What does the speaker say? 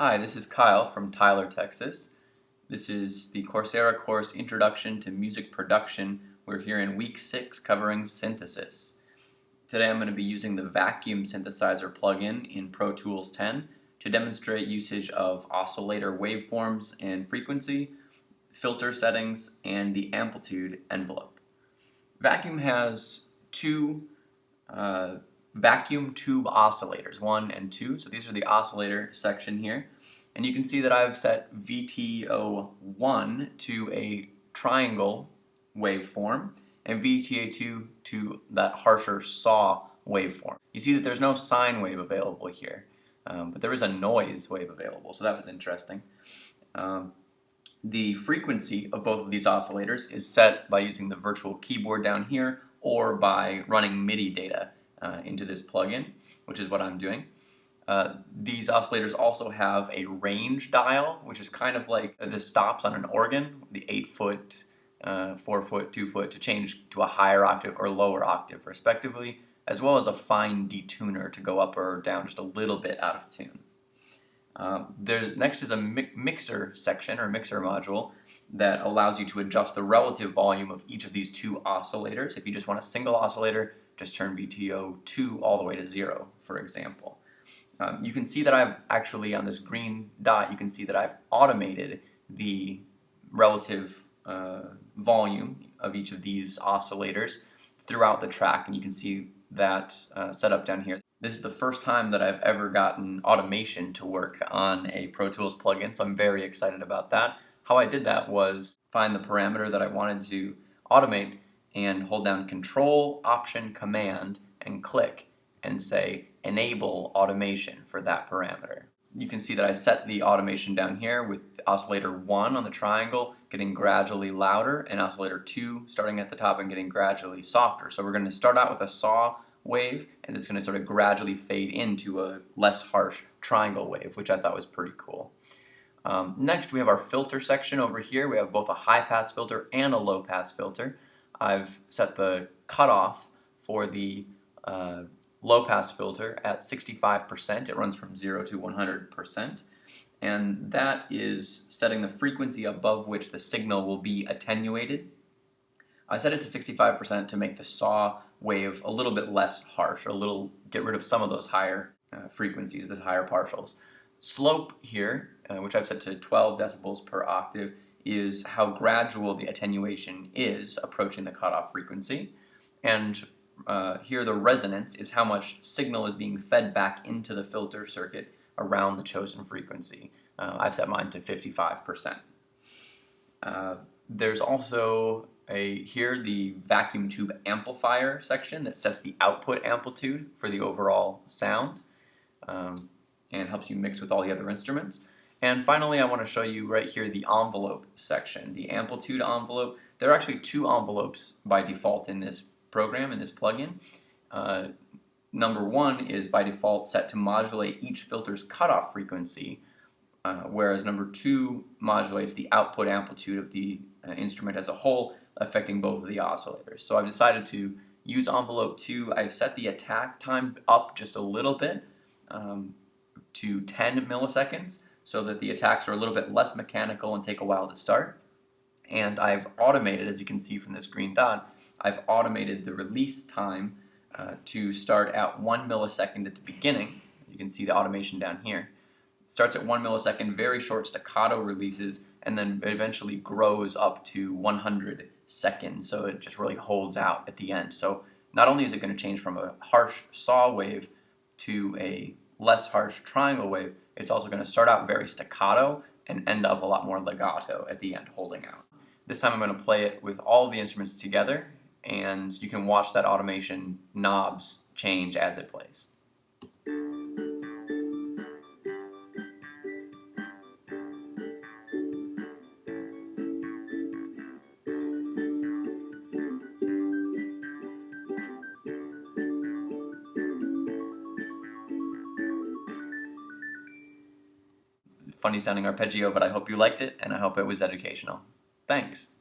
Hi, this is Kyle from Tyler, Texas. This is the Coursera course Introduction to Music Production. We're here in week 6 covering synthesis. Today I'm going to be using the vacuum synthesizer plugin in Pro Tools 10 to demonstrate usage of oscillator waveforms and frequency, filter settings, and the amplitude envelope. Vacuum has two vacuum tube oscillators, 1 and 2. So these are the oscillator section here. And you can see that I've set VTO1 to a triangle waveform and VTA2 to that harsher saw waveform. You see that there's no sine wave available here, but there is a noise wave available, so that was interesting. The frequency of both of these oscillators is set by using the virtual keyboard down here or by running MIDI data into this plugin, which is what I'm doing. These oscillators also have a range dial, which is kind of like the stops on an organ, the 8-foot, 4-foot, 2-foot, to change to a higher octave or lower octave respectively, as well as a fine detuner to go up or down just a little bit out of tune. Next is a mixer section or mixer module that allows you to adjust the relative volume of each of these two oscillators. If you just want a single oscillator, just turn VTO2 all the way to 0, for example. You can see that I've actually, on this green dot, you can see that I've automated the relative volume of each of these oscillators throughout the track, and you can see that set up down here. This is the first time that I've ever gotten automation to work on a Pro Tools plugin, so I'm very excited about that. How I did that was find the parameter that I wanted to automate and hold down Control, Option, Command, and click and say Enable Automation for that parameter. You can see that I set the automation down here with oscillator 1 on the triangle getting gradually louder and oscillator 2 starting at the top and getting gradually softer. So we're going to start out with a saw wave, and it's going to sort of gradually fade into a less harsh triangle wave, which I thought was pretty cool. Next we have our filter section over here. We have both a high pass filter and a low pass filter. I've set the cutoff for the low pass filter at 65%. It runs from 0 to 100%, and that is setting the frequency above which the signal will be attenuated. I set it to 65% to make the saw wave a little bit less harsh, get rid of some of those higher frequencies, the higher partials. Slope here, which I've set to 12 decibels per octave, is how gradual the attenuation is approaching the cutoff frequency. And here the resonance is how much signal is being fed back into the filter circuit around the chosen frequency. I've set mine to 55%. There's also here the vacuum tube amplifier section that sets the output amplitude for the overall sound and helps you mix with all the other instruments. And finally, I want to show you right here the envelope section, the amplitude envelope. There are actually two envelopes by default in this program, in this plugin. Number 1 is by default set to modulate each filter's cutoff frequency, whereas number 2 modulates the output amplitude of the instrument as a whole, affecting both of the oscillators. So I've decided to use envelope 2. I've set the attack time up just a little bit to 10 milliseconds so that the attacks are a little bit less mechanical and take a while to start. And I've automated, as you can see from this green dot, I've automated the release time to start at 1 millisecond at the beginning. You can see the automation down here. It starts at 1 millisecond, very short staccato releases, and then eventually grows up to 100 seconds, so it just really holds out at the end. So not only is it going to change from a harsh saw wave to a less harsh triangle wave, it's also going to start out very staccato and end up a lot more legato at the end, holding out. This time I'm going to play it with all of the instruments together, and you can watch that automation knobs change as it plays. Funny sounding arpeggio, but I hope you liked it, and I hope it was educational. Thanks.